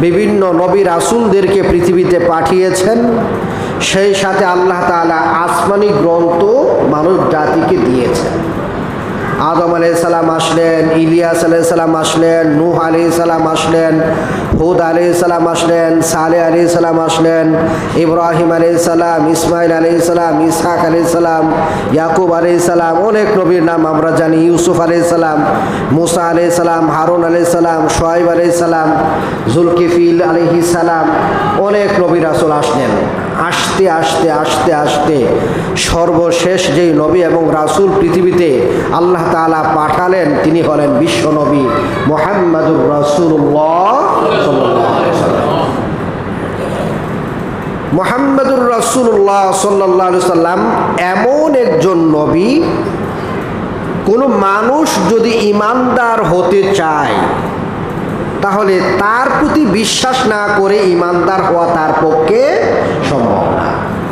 বিভিন্ন নবী রাসূলদেরকে পৃথিবীতে পাঠিয়েছেন, সেই সাথে আল্লাহ তাআলা আসমানি গ্রন্থ মানব জাতিকে দিয়েছেন। আদম আলাইহিস সালাম আসলেন, ইলিয়াস আলাইহিস সালাম আসলেন, নূহ আলাইহিস সালাম আসলেন, হুদ আলাইহিস সালাম আসলেন, সালেহ আলাইহিস সালাম আসলেন, ইব্রাহিম আলাইহিস সালাম, ইসমাইল আলাইহিস সালাম, ইসহাক আলাইহিস সালাম, ইয়াকুব আলাইহিস সালাম, অনেক নবীর নাম আমরা জানি। ইউসুফ আলাইহিস সালাম, মুসা আলাইহিস সালাম, হারুন আলাইহিস সালাম, শুআয়ব আলাইহিস সালাম, যুলকিফিল আলাইহিস সালাম, অনেক নবী রাসূল আসলেন। আস্তে আস্তে আস্তে আস্তে সর্বশেষ যেই নবী এবং রাসূল পৃথিবীতে আল্লাহ তাআলা পাঠালেন, তিনি হলেন বিশ্ব নবী মুহাম্মাদুর রাসূলুল্লাহ সাল্লাল্লাহু আলাইহি ওয়াসাল্লাম। মুহাম্মাদুর রাসূলুল্লাহ সাল্লাল্লাহু আলাইহি ওয়াসাল্লাম এমন একজন নবী, কোনো মানুষ যদি ঈমানদার হতে চায় তাহলে তার প্রতি বিশ্বাস না করে ঈমানদার হওয়া তার পক্ষে